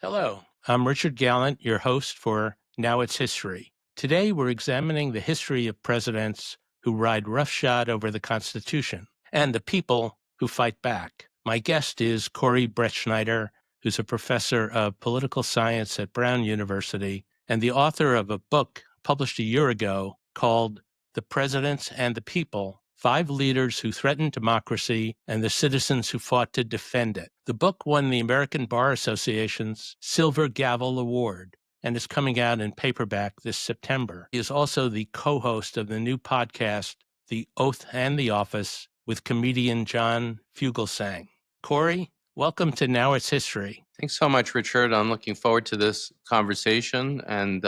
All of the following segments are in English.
Hello, I'm Richard Gallant, your host for Now It's History. Today, we're examining the history of presidents who ride roughshod over the Constitution and the people who fight back. My guest is Corey Brettschneider, who's a professor of political science at Brown University and the author of a book published a year ago called The Presidents and the People: Five Leaders Who Threatened Democracy and the Citizens Who Fought to Defend It. The book won the American Bar Association's Silver Gavel Award and is coming out in paperback this September. He is also the co-host of the new podcast, The Oath and the Office, with comedian John Fugelsang. Corey, welcome to Now It's History. Thanks so much, Richard. I'm looking forward to this conversation and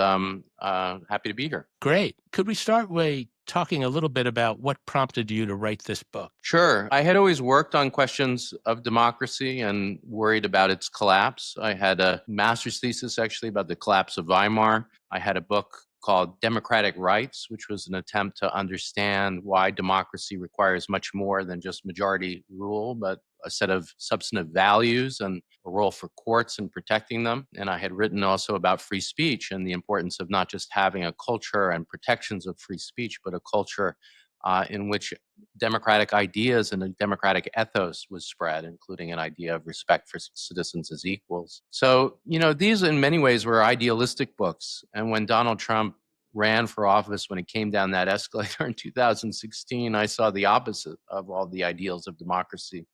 happy to be here. Great. Could we start by talking a little bit about what prompted you to write this book? Sure. I had always worked on questions of democracy and worried about its collapse. I had a master's thesis actually about the collapse of Weimar. I had a book called Democratic Rights, which was an attempt to understand why democracy requires much more than just majority rule, but a set of substantive values and a role for courts in protecting them. And I had written also about free speech and the importance of not just having a culture and protections of free speech, but a culture in which democratic ideas and a democratic ethos was spread, including an idea of respect for citizens as equals. So, these in many ways were idealistic books. And when Donald Trump ran for office, when it came down that escalator in 2016, I saw the opposite of all the ideals of democracy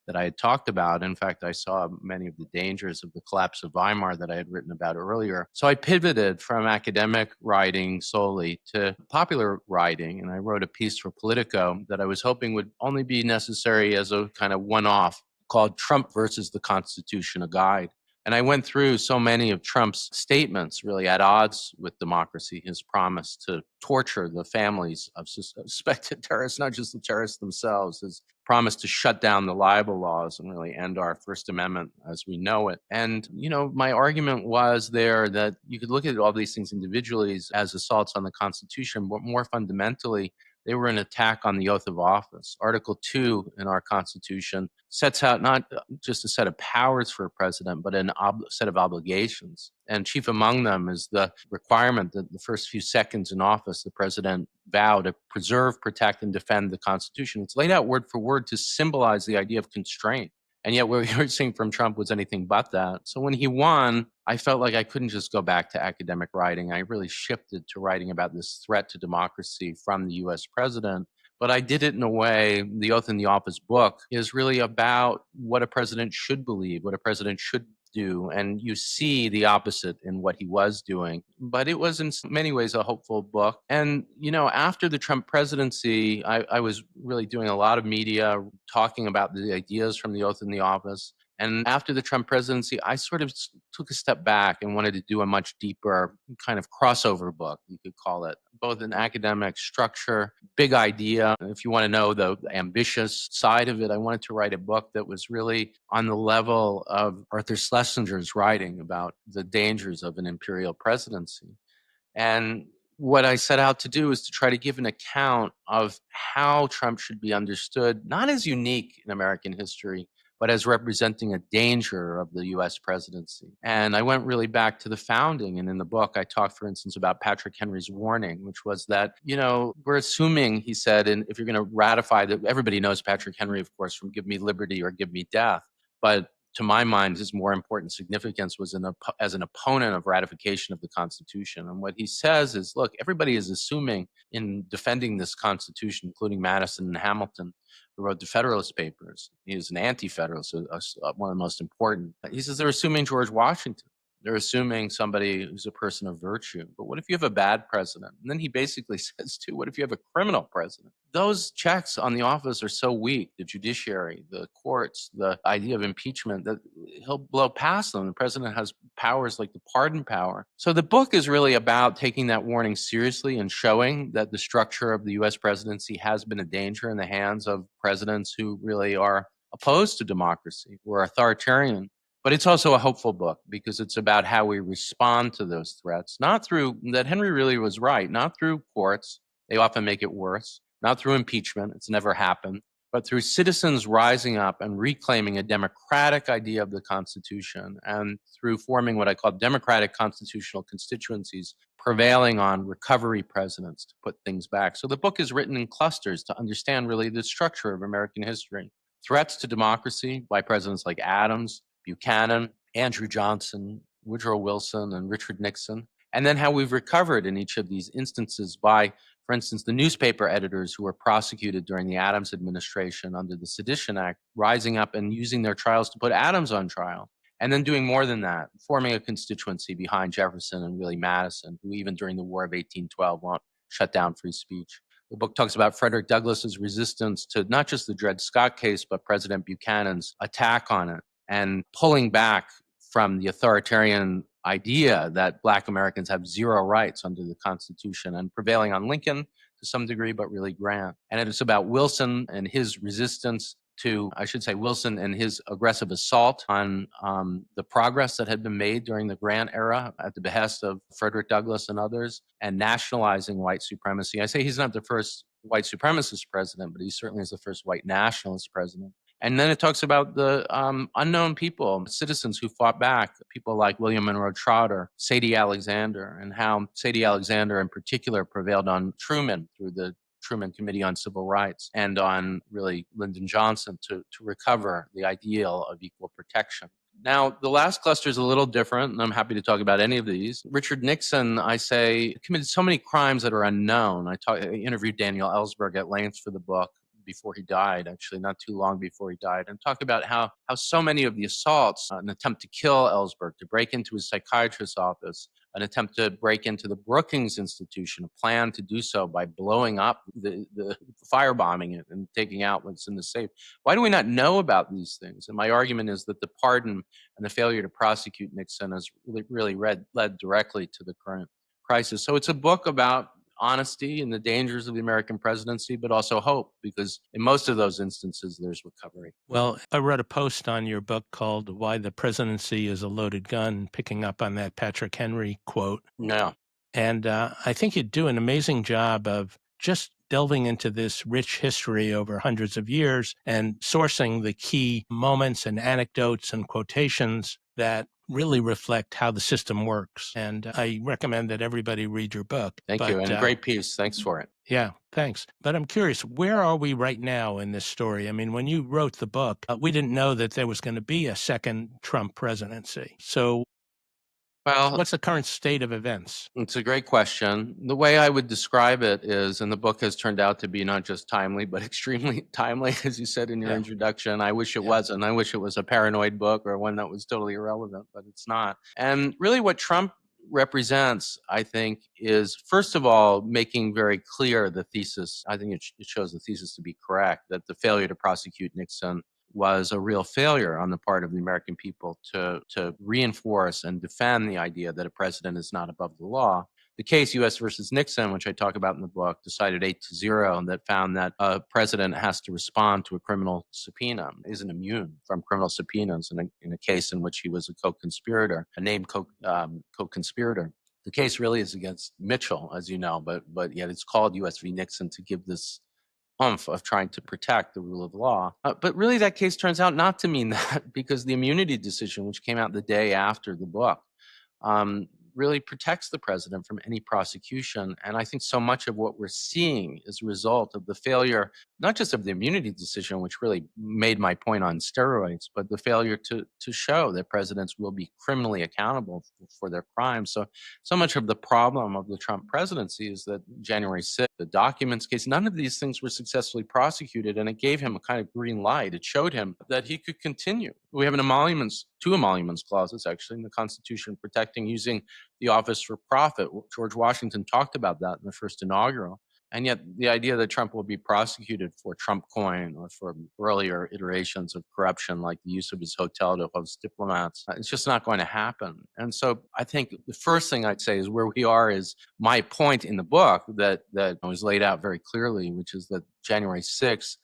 that I had talked about. In fact, I saw many of the dangers of the collapse of Weimar that I had written about earlier. So I pivoted from academic writing solely to popular writing, and I wrote a piece for Politico that I was hoping would only be necessary as a kind of one-off called Trump versus the Constitution, a guide. And I went through so many of Trump's statements really at odds with democracy, his promise to torture the families of suspected terrorists, not just the terrorists themselves, his promise to shut down the libel laws and really end our First Amendment as we know it. And, my argument was there that you could look at all these things individually as assaults on the Constitution, but more fundamentally, they were an attack on the oath of office. Article 2 in our Constitution sets out not just a set of powers for a president, but a set of obligations. And chief among them is the requirement that the first few seconds in office, the president vow to preserve, protect, and defend the Constitution. It's laid out word for word to symbolize the idea of constraint. And yet what we were seeing from Trump was anything but that. So when he won, I felt like I couldn't just go back to academic writing. I really shifted to writing about this threat to democracy from the US president. But I did it in a way, the Oath and the Office book is really about what a president should believe, what a president should do. And you see the opposite in what he was doing. But it was in many ways a hopeful book. And, after the Trump presidency, I was really doing a lot of media talking about the ideas from the Oath and the Office. And after the Trump presidency, I sort of took a step back and wanted to do a much deeper kind of crossover book, you could call it, both an academic structure, big idea. If you want to know the ambitious side of it, I wanted to write a book that was really on the level of Arthur Schlesinger's writing about the dangers of an imperial presidency. And what I set out to do is to try to give an account of how Trump should be understood, not as unique in American history, but as representing a danger of the US presidency. And I went really back to the founding. And in the book, I talked, for instance, about Patrick Henry's warning, which was that, we're assuming, he said, and if you're going to ratify that, everybody knows Patrick Henry, of course, from Give Me Liberty or Give Me Death. But to my mind, his more important significance was as an opponent of ratification of the Constitution. And what he says is, look, everybody is assuming in defending this Constitution, including Madison and Hamilton, who wrote the Federalist Papers. He was an anti-Federalist, so one of the most important. He says they're assuming George Washington. They're assuming somebody who's a person of virtue. But what if you have a bad president? And then he basically says, too, what if you have a criminal president? Those checks on the office are so weak, the judiciary, the courts, the idea of impeachment, that he'll blow past them. The president has powers like the pardon power. So the book is really about taking that warning seriously and showing that the structure of the US presidency has been a danger in the hands of presidents who really are opposed to democracy, who are authoritarian. But it's also a hopeful book because it's about how we respond to those threats, not through, that Henry really was right, not through courts. They often make it worse. Not through impeachment. It's never happened. but through citizens rising up and reclaiming a democratic idea of the Constitution, and through forming what I call democratic constitutional constituencies, prevailing on recovery presidents to put things back. So the book is written in clusters to understand really the structure of American history. Threats to democracy by presidents like Adams, Buchanan, Andrew Johnson, Woodrow Wilson, and Richard Nixon, and then how we've recovered in each of these instances by, for instance, the newspaper editors who were prosecuted during the Adams administration under the Sedition Act, rising up and using their trials to put Adams on trial. And then doing more than that, forming a constituency behind Jefferson and really Madison, who even during the War of 1812 won't shut down free speech. The book talks about Frederick Douglass's resistance to not just the Dred Scott case, but President Buchanan's attack on it and pulling back from the authoritarian idea that Black Americans have zero rights under the Constitution and prevailing on Lincoln to some degree, but really Grant. And it's about Wilson and his resistance to, I should say, Wilson and his aggressive assault on the progress that had been made during the Grant era at the behest of Frederick Douglass and others, and nationalizing white supremacy. I say he's not the first white supremacist president, but he certainly is the first white nationalist president. And then it talks about the unknown people, citizens who fought back, people like William Monroe Trotter, Sadie Alexander, and how Sadie Alexander in particular prevailed on Truman through the Truman Committee on Civil Rights and on really Lyndon Johnson to recover the ideal of equal protection. Now, the last cluster is a little different, and I'm happy to talk about any of these. Richard Nixon, I say, committed so many crimes that are unknown. I interviewed Daniel Ellsberg at length for the book before he died, actually, not too long before he died, and talk about how so many of the assaults, an attempt to kill Ellsberg, to break into his psychiatrist's office, an attempt to break into the Brookings Institution, a plan to do so by blowing up the firebombing it and taking out what's in the safe. Why do we not know about these things? And my argument is that the pardon and the failure to prosecute Nixon has really led directly to the current crisis. So it's a book about honesty and the dangers of the American presidency, but also hope, because in most of those instances, there's recovery. Well, I wrote a post on your book called Why the Presidency is a Loaded Gun, picking up on that Patrick Henry quote. No. And I think you do an amazing job of just delving into this rich history over hundreds of years and sourcing the key moments and anecdotes and quotations that really reflect how the system works. And I recommend that everybody read your book. Thank you. And a great piece. Thanks for it. Yeah, thanks. But I'm curious, where are we right now in this story? I mean, when you wrote the book, we didn't know that there was going to be a second Trump presidency. So Well, what's the current state of events? it's a great question. The way I would describe it is, and the book has turned out to be not just timely, but extremely timely, as you said in your Yeah. introduction. I wish it Yeah. wasn't. I wish it was a paranoid book or one that was totally irrelevant, but it's not. And really, what Trump represents, I think, is first of all making very clear the thesis. I think it shows the thesis to be correct, that the failure to prosecute Nixon was a real failure on the part of the American people to reinforce and defend the idea that a president is not above the law. The case U.S. versus Nixon, which I talk about in the book, decided 8-0, and that found that a president has to respond to a criminal subpoena, isn't immune from criminal subpoenas in a case in which he was a co-conspirator, a named co-conspirator. The case really is against Mitchell, as you know, but yet it's called U.S. v. Nixon to give this oomph of trying to protect the rule of law. But really, that case turns out not to mean that, because the immunity decision, which came out the day after the book, really protects the president from any prosecution. And I think so much of what we're seeing is a result of the failure, not just of the immunity decision, which really made my point on steroids, but the failure to show that presidents will be criminally accountable for their crimes. So much of the problem of the Trump presidency is that January 6th, the documents case, none of these things were successfully prosecuted, and it gave him a kind of green light. It showed him that he could continue. We have two emoluments clauses, actually, in the Constitution protecting using the office for profit. George Washington talked about that in the first inaugural. And yet the idea that Trump will be prosecuted for Trump coin or for earlier iterations of corruption, like the use of his hotel to host diplomats, it's just not going to happen. And so I think the first thing I'd say is where we are is my point in the book that was laid out very clearly, which is that January 6th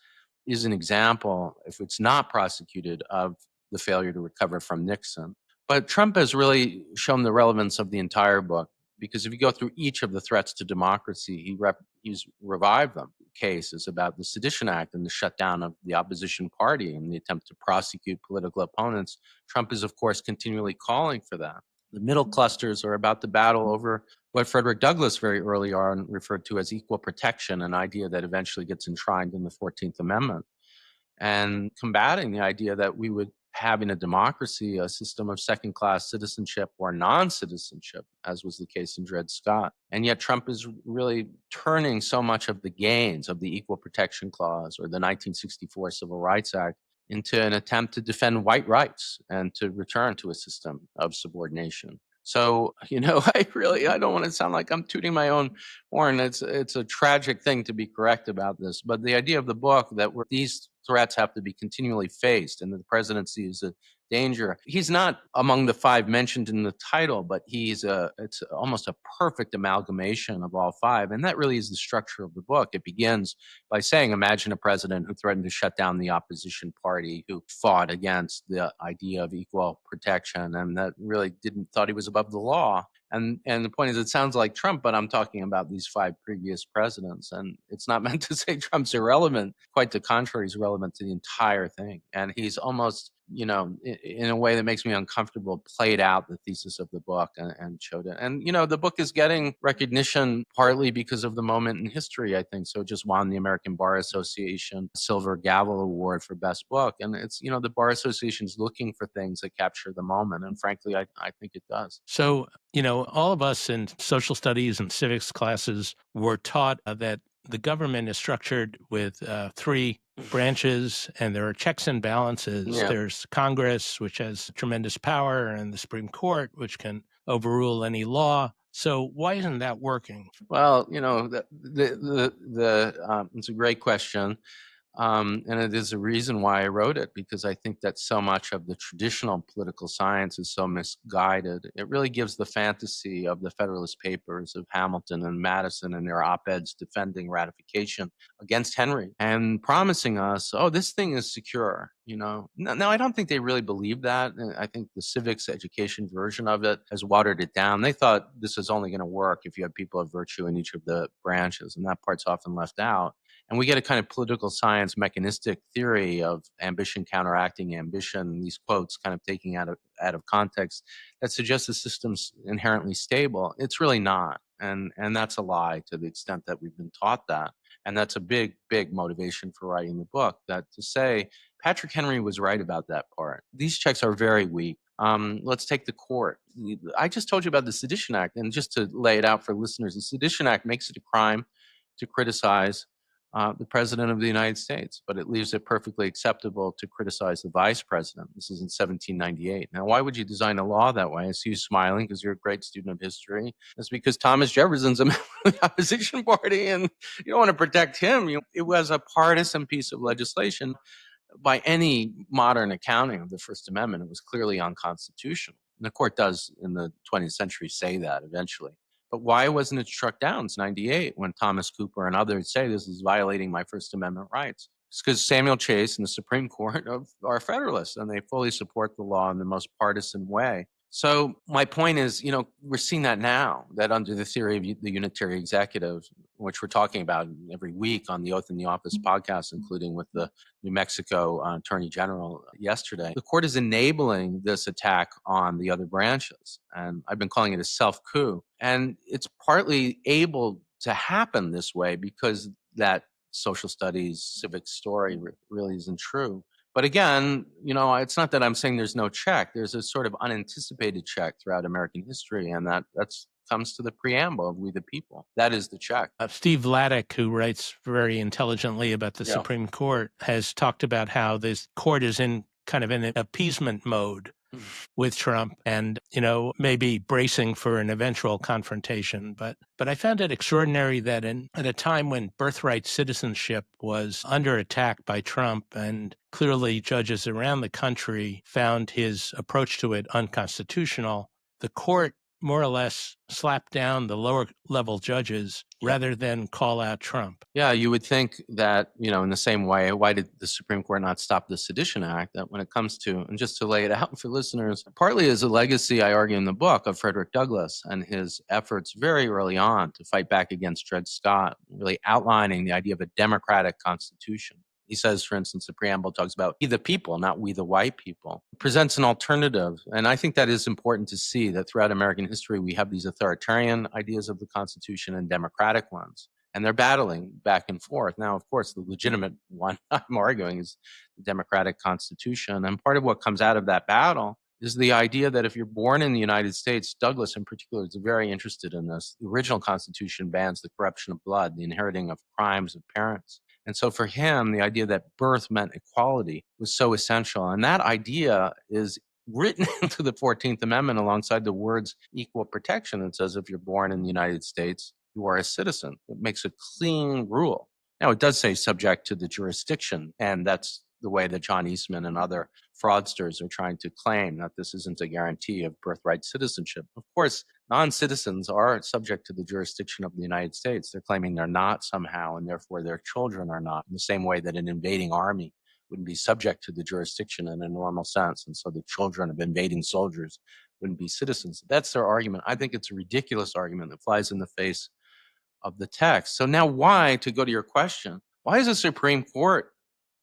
is an example, if it's not prosecuted, of the failure to recover from Nixon. But Trump has really shown the relevance of the entire book, because if you go through each of the threats to democracy, he's revived them. case is about the Sedition Act and the shutdown of the opposition party and the attempt to prosecute political opponents. Trump is, of course, continually calling for that. The middle clusters are about the battle over what Frederick Douglass very early on referred to as equal protection, an idea that eventually gets enshrined in the 14th Amendment, and combating the idea that we would have in a democracy a system of second class citizenship or non citizenship, as was the case in Dred Scott. And yet, Trump is really turning so much of the gains of the Equal Protection Clause or the 1964 Civil Rights Act into an attempt to defend white rights and to return to a system of subordination. So, I don't want to sound like I'm tooting my own horn. It's a tragic thing to be correct about this, but the idea of the book that these threats have to be continually faced and that the presidency is a danger. He's not among the five mentioned in the title, but it's almost a perfect amalgamation of all five. And that really is the structure of the book. It begins by saying, imagine a president who threatened to shut down the opposition party, who fought against the idea of equal protection and that really thought he was above the law. And the point is, it sounds like Trump, but I'm talking about these five previous presidents. And it's not meant to say Trump's irrelevant. Quite the contrary, he's relevant to the entire thing. And he's almost, in a way that makes me uncomfortable, played out the thesis of the book and showed it. And, the book is getting recognition partly because of the moment in history, I think. So it just won the American Bar Association Silver Gavel Award for Best Book. And it's, the Bar Association is looking for things that capture the moment. And frankly, I think it does. So, all of us in social studies and civics classes were taught that the government is structured with three branches and there are checks and balances. Yeah. There's Congress, which has tremendous power, and the Supreme Court, which can overrule any law. So why isn't that working? Well, it's a great question. And it is a reason why I wrote it, because I think that so much of the traditional political science is so misguided. It really gives the fantasy of the Federalist Papers of Hamilton and Madison and their op-eds defending ratification against Henry and promising us, oh, this thing is secure. Now, I don't think they really believe that. I think the civics education version of it has watered it down. They thought this is only going to work if you have people of virtue in each of the branches, and that part's often left out. And we get a kind of political science mechanistic theory of ambition counteracting ambition, these quotes kind of taking out of context, that suggests the system's inherently stable. It's really not. And that's a lie to the extent that we've been taught that. And that's a big, big motivation for writing the book, that to say Patrick Henry was right about that part. These checks are very weak. Let's take the court. I just told you about the Sedition Act. And just to lay it out for listeners, the Sedition Act makes it a crime to criticize the president of the United States, but it leaves it perfectly acceptable to criticize the vice president. This is in 1798. Now, why would you design a law that way? I see you smiling because you're a great student of history. That's because Thomas Jefferson's a member of the opposition party, and you don't want to protect him. It was a partisan piece of legislation. By any modern accounting of the First Amendment, it was clearly unconstitutional. And the court does in the 20th century say that eventually. But why wasn't it struck down? It's 98 when Thomas Cooper and others say this is violating my First Amendment rights. It's because Samuel Chase and the Supreme Court are Federalists, and they fully support the law in the most partisan way. So my point is, we're seeing that now, that under the theory of the unitary executive, which we're talking about every week on the Oath in the Office podcast, including with the New Mexico Attorney General yesterday, the court is enabling this attack on the other branches. And I've been calling it a self-coup. And it's partly able to happen this way because that social studies, civic story really isn't true. But again, it's not that I'm saying there's no check. There's a sort of unanticipated check throughout American history, and that's comes to the preamble of We the People. That is the check. Steve Vladeck, who writes very intelligently about the Supreme Court, has talked about how this court is in kind of an appeasement mode with Trump and, maybe bracing for an eventual confrontation. But I found it extraordinary that at a time when birthright citizenship was under attack by Trump, and clearly judges around the country found his approach to it unconstitutional, the court more or less slap down the lower level judges rather than call out Trump. Yeah, you would think that, in the same way, why did the Supreme Court not stop the Sedition Act? That when it comes to, and just to lay it out for listeners, partly as a legacy, I argue in the book, of Frederick Douglass and his efforts very early on to fight back against Dred Scott, really outlining the idea of a democratic constitution. He says, for instance, the preamble talks about we the people, not we the white people. It presents an alternative. And I think that is important to see that throughout American history, we have these authoritarian ideas of the Constitution and democratic ones. And they're battling back and forth. Now, of course, the legitimate one I'm arguing is the democratic Constitution. And part of what comes out of that battle is the idea that if you're born in the United States, Douglass in particular is very interested in this. The original Constitution bans the corruption of blood, the inheriting of crimes of parents. And so for him, the idea that birth meant equality was so essential. And that idea is written into the 14th Amendment alongside the words equal protection. It says if you're born in the United States, you are a citizen. It makes a clean rule. Now, it does say subject to the jurisdiction, and that's the way that John Eastman and other fraudsters are trying to claim that this isn't a guarantee of birthright citizenship. Of course, non-citizens are subject to the jurisdiction of the United States. They're claiming they're not somehow, and therefore their children are not, in the same way that an invading army wouldn't be subject to the jurisdiction in a normal sense. And so the children of invading soldiers wouldn't be citizens. That's their argument. I think it's a ridiculous argument that flies in the face of the text. So now why, to go to your question, why is the Supreme Court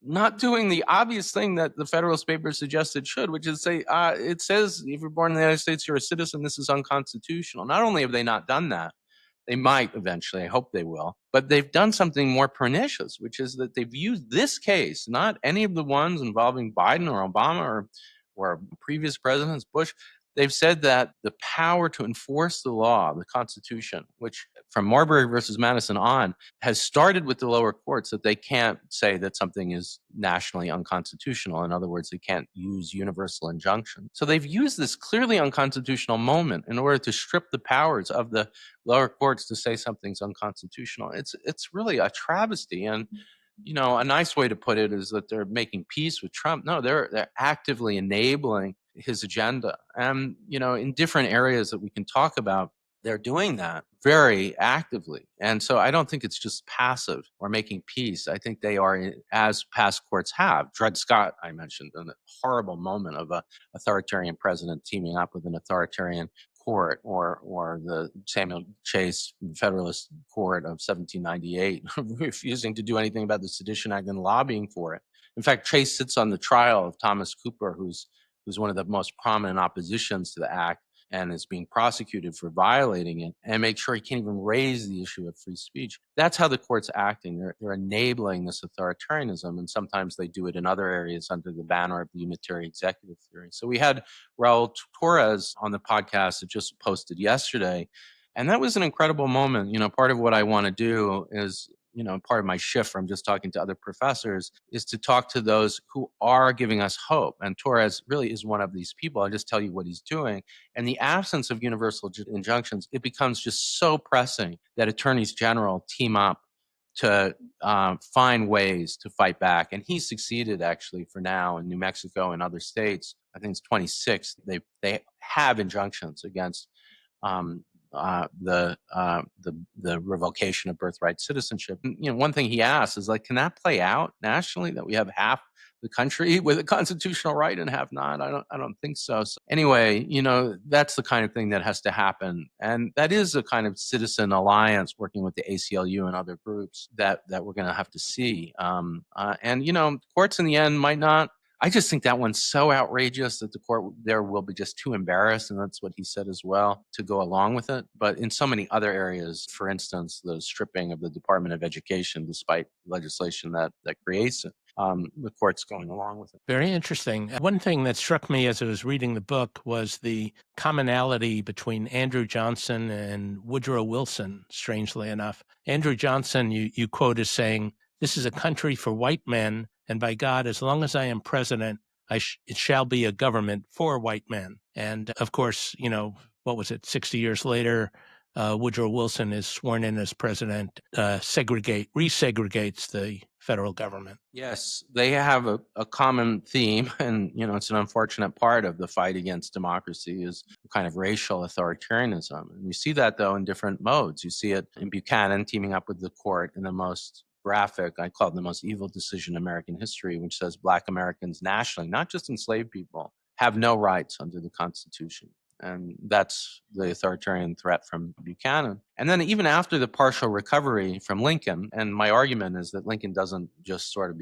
not doing the obvious thing that the Federalist Papers suggest it should, which is say, it says if you're born in the United States, you're a citizen, this is unconstitutional. Not only have they not done that, they might eventually, I hope they will, but they've done something more pernicious, which is that they've used this case, not any of the ones involving Biden or Obama or previous presidents, Bush. They've said that the power to enforce the law, the Constitution, which from Marbury versus Madison on, has started with the lower courts, that they can't say that something is nationally unconstitutional. In other words, they can't use universal injunction. So they've used this clearly unconstitutional moment in order to strip the powers of the lower courts to say something's unconstitutional. It's really a travesty. And a nice way to put it is that they're making peace with Trump. No, they're actively enabling his agenda. And, in different areas that we can talk about, they're doing that very actively. And so I don't think it's just passive or making peace. I think they are, as past courts have. Dred Scott, I mentioned, a horrible moment of a authoritarian president teaming up with an authoritarian court, or the Samuel Chase Federalist Court of 1798 refusing to do anything about the Sedition Act and lobbying for it. In fact, Chase sits on the trial of Thomas Cooper, who's one of the most prominent oppositions to the act and is being prosecuted for violating it, and make sure he can't even raise the issue of free speech. That's how the court's acting. They're enabling this authoritarianism, and sometimes they do it in other areas under the banner of the unitary executive theory. So we had Raul Torres on the podcast that just posted yesterday, and that was an incredible moment. Part of what I want to do is, part of my shift from just talking to other professors is to talk to those who are giving us hope. And Torres really is one of these people. I'll just tell you what he's doing. And the absence of universal injunctions, it becomes just so pressing that attorneys general team up to find ways to fight back. And he succeeded actually for now in New Mexico and other states. I think it's 26. They have injunctions against the revocation of birthright citizenship. And, one thing he asked is can that play out nationally, that we have half the country with a constitutional right and half not? I don't think so. So anyway, that's the kind of thing that has to happen, and that is a kind of citizen alliance working with the ACLU and other groups that we're going to have to see. And courts in the end might not. I just think that one's so outrageous that the court there will be just too embarrassed, and that's what he said as well, to go along with it. But in so many other areas, for instance, the stripping of the Department of Education, despite legislation that creates it, the court's going along with it. Very interesting. One thing that struck me as I was reading the book was the commonality between Andrew Johnson and Woodrow Wilson, strangely enough. Andrew Johnson, you quote as saying, "This is a country for white men, and by God, as long as I am president, it shall be a government for white men." And of course, what was it, 60 years later, Woodrow Wilson is sworn in as president, resegregates the federal government. Yes, they have a common theme, and it's an unfortunate part of the fight against democracy is kind of racial authoritarianism. And you see that though in different modes. You see it in Buchanan teaming up with the court in the most graphic, I call it the most evil decision in American history, which says Black Americans nationally, not just enslaved people, have no rights under the Constitution. And that's the authoritarian threat from Buchanan. And then even after the partial recovery from Lincoln, and my argument is that Lincoln doesn't just sort of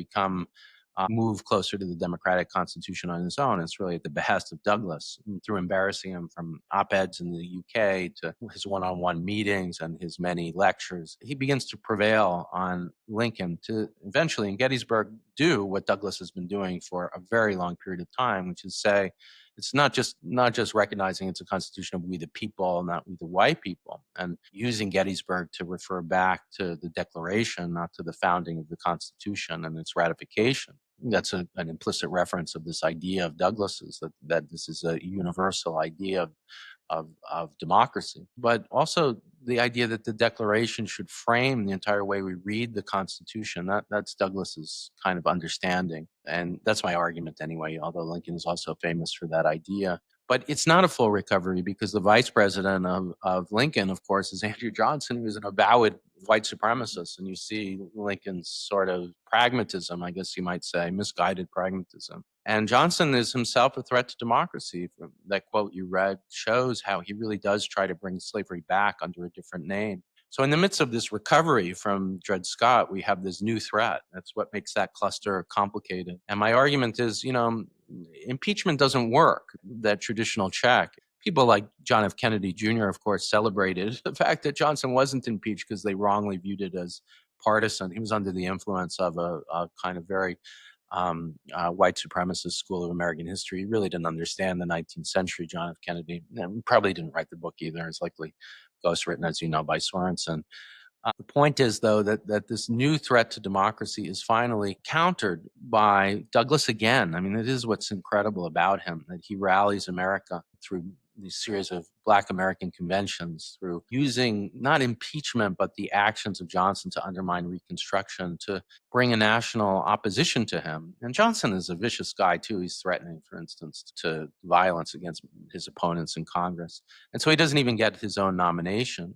move closer to the democratic constitution on his own. It's really at the behest of Douglas through embarrassing him from op-eds in the UK to his one-on-one meetings and his many lectures. He begins to prevail on Lincoln to eventually in Gettysburg do what Douglas has been doing for a very long period of time, which is say, it's not just recognizing it's a constitution of we the people, not we the white people, and using Gettysburg to refer back to the Declaration, not to the founding of the Constitution and its ratification. That's an implicit reference of this idea of Douglas's that this is a universal idea of democracy, but also the idea that the Declaration should frame the entire way we read the Constitution. That's Douglas's kind of understanding, and that's my argument anyway. Although Lincoln is also famous for that idea, but it's not a full recovery because the vice president of Lincoln, of course, is Andrew Johnson, who is an avowed white supremacist, and you see Lincoln's sort of pragmatism, I guess you might say, misguided pragmatism. And Johnson is himself a threat to democracy. That quote you read shows how he really does try to bring slavery back under a different name. So in the midst of this recovery from Dred Scott, we have this new threat. That's what makes that cluster complicated. And my argument is, impeachment doesn't work, that traditional check. People like John F. Kennedy Jr., of course, celebrated the fact that Johnson wasn't impeached because they wrongly viewed it as partisan. He was under the influence of a kind of very white supremacist school of American history. He really didn't understand the 19th century. John F. Kennedy probably didn't write the book either. It's likely ghostwritten, as you know, by Sorensen. The point is, though, that this new threat to democracy is finally countered by Douglas again. I mean, it is what's incredible about him, that he rallies America through these series of Black American conventions, through using not impeachment, but the actions of Johnson to undermine Reconstruction, to bring a national opposition to him. And Johnson is a vicious guy, too. He's threatening, for instance, to violence against his opponents in Congress. And so he doesn't even get his own nomination.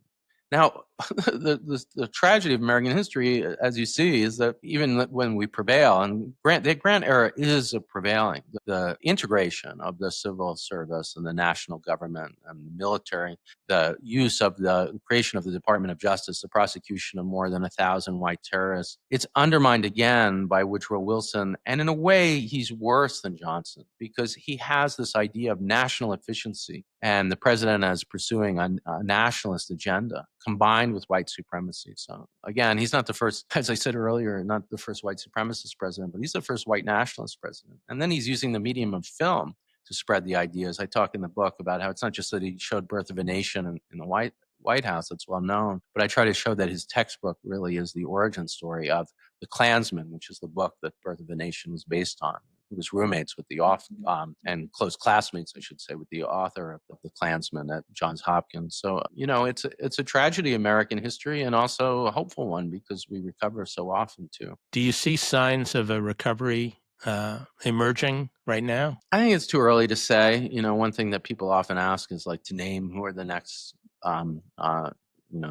Now, the tragedy of American history, as you see, is that even when we prevail, and the Grant era is a prevailing, the integration of the civil service and the national government and the military, the use of the creation of the Department of Justice, the prosecution of more than 1,000 white terrorists, it's undermined again by Woodrow Wilson. And in a way, he's worse than Johnson because he has this idea of national efficiency, and the president is pursuing a nationalist agenda combined with white supremacy. So again, he's not the first, as I said earlier, not the first white supremacist president, but he's the first white nationalist president. And then he's using the medium of film to spread the ideas. I talk in the book about how it's not just that he showed Birth of a Nation in the White House, that's well known, but I try to show that his textbook really is the origin story of The Klansman, which is the book that Birth of a Nation was based on. He was roommates with the author and close classmates, I should say, with the author of The Klansman at Johns Hopkins. So, it's a tragedy of American history and also a hopeful one because we recover so often too. Do you see signs of a recovery emerging right now? I think it's too early to say. One thing that people often ask is like to name who are the next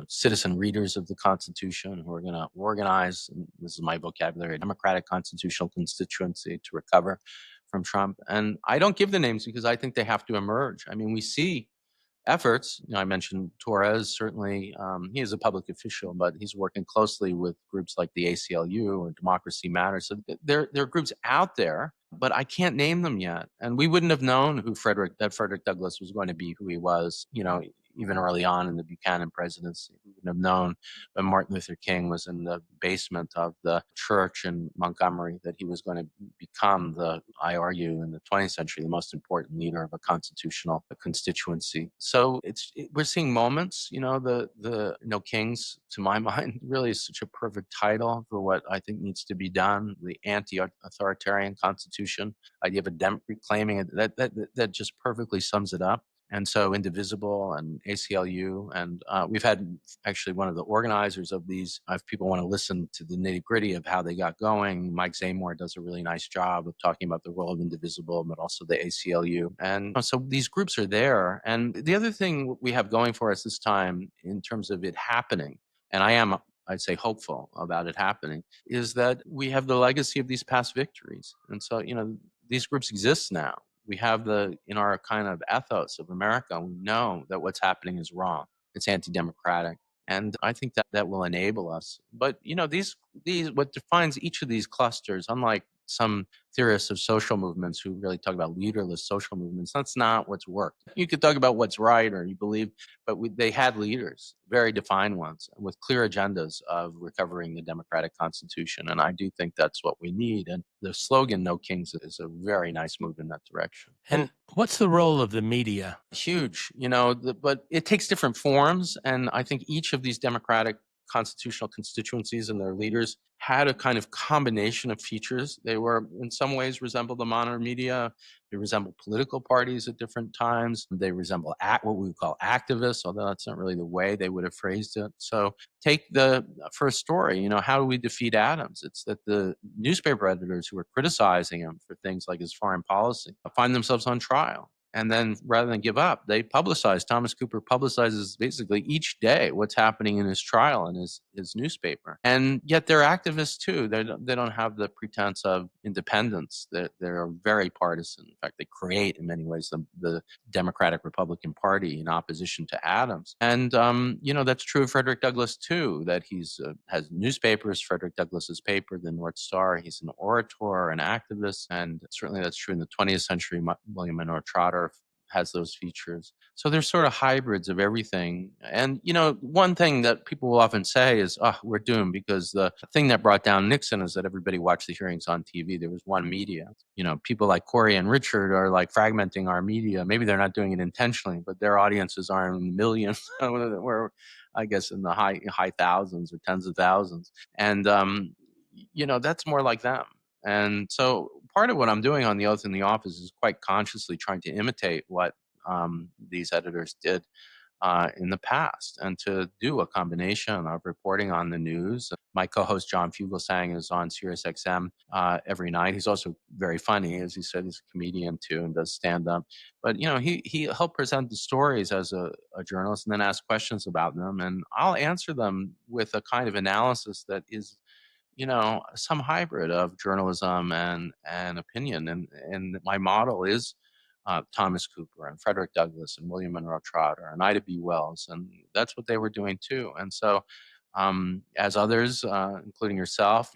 citizen readers of the Constitution who are going to organize, and this is my vocabulary, a democratic constitutional constituency to recover from Trump. And I don't give the names because I think they have to emerge. I mean, we see efforts. I mentioned Torres. Certainly, he is a public official, but he's working closely with groups like the ACLU or Democracy Matters. So there are groups out there, but I can't name them yet. And we wouldn't have known that Frederick Douglass was going to be who he was. Even early on in the Buchanan presidency, we wouldn't have known when Martin Luther King was in the basement of the church in Montgomery that he was going to become I argue, in the 20th century, the most important leader of a constitutional constituency. So we're seeing moments, the No Kings, to my mind, really is such a perfect title for what I think needs to be done. The anti-authoritarian constitution, idea of reclaiming it, that just perfectly sums it up. And so Indivisible and ACLU, and we've had actually one of the organizers of these. If people want to listen to the nitty gritty of how they got going, Mike Zamore does a really nice job of talking about the role of Indivisible, but also the ACLU. And so these groups are there. And the other thing we have going for us this time in terms of it happening, and I'd say hopeful about it happening, is that we have the legacy of these past victories. And so, these groups exist now. We have in our kind of ethos of America, we know that what's happening is wrong. It's anti-democratic. And I think that that will enable us. But what defines each of these clusters, unlike some theorists of social movements who really talk about leaderless social movements, that's not what's worked. You could talk about what's right or you believe, but they had leaders, very defined ones, with clear agendas of recovering the democratic constitution. And I do think that's what we need. And the slogan "No Kings" is a very nice move in that direction. And what's the role of the media? Huge, but it takes different forms. And I think each of these democratic constitutional constituencies and their leaders had a kind of combination of features. They were, in some ways, resemble the modern media. They resemble political parties at different times. They resemble what we would call activists, although that's not really the way they would have phrased it. So take the first story, how do we defeat Adams? It's that the newspaper editors who were criticizing him for things like his foreign policy find themselves on trial. And then rather than give up, Thomas Cooper publicizes basically each day what's happening in his trial in his newspaper. And yet they're activists too. They don't have the pretense of independence. They're very partisan. In fact, they create in many ways the Democratic Republican Party in opposition to Adams. And, that's true of Frederick Douglass too, that he's has newspapers, Frederick Douglass's paper, the North Star. He's an orator, an activist. And certainly that's true in the 20th century. William Monroe Trotter has those features. So there's sort of hybrids of everything. And, one thing that people will often say is, oh, we're doomed because the thing that brought down Nixon is that everybody watched the hearings on TV. There was one media. People like Corey and Richard are like fragmenting our media. Maybe they're not doing it intentionally, but their audiences are in millions. We're, I guess, in the high thousands or tens of thousands. And, that's more like them. And so part of what I'm doing on The Oath in the Office is quite consciously trying to imitate what these editors did in the past, and to do a combination of reporting on the news. My co-host John Fugelsang is on SiriusXM every night. He's also very funny, as he said. He's a comedian too and does stand up. But he'll present the stories as a journalist and then ask questions about them, and I'll answer them with a kind of analysis that is some hybrid of journalism and opinion. And my model is Thomas Cooper and Frederick Douglass and William Monroe Trotter and Ida B. Wells, and that's what they were doing too. And so, as others, including yourself,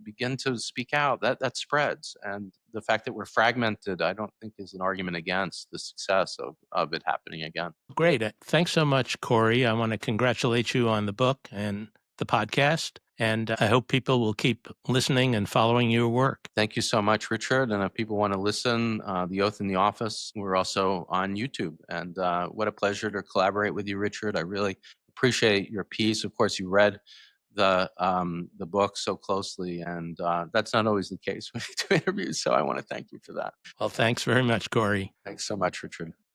begin to speak out, that spreads. And the fact that we're fragmented, I don't think is an argument against the success of it happening again. Great. Thanks so much, Corey. I want to congratulate you on the book and the podcast. And I hope people will keep listening and following your work. Thank you so much, Richard. And if people want to listen, The Oath in the Office, we're also on YouTube. And what a pleasure to collaborate with you, Richard. I really appreciate your piece. Of course, you read the book so closely, and that's not always the case when you do interviews. So I want to thank you for that. Well, thanks very much, Corey. Thanks so much, Richard.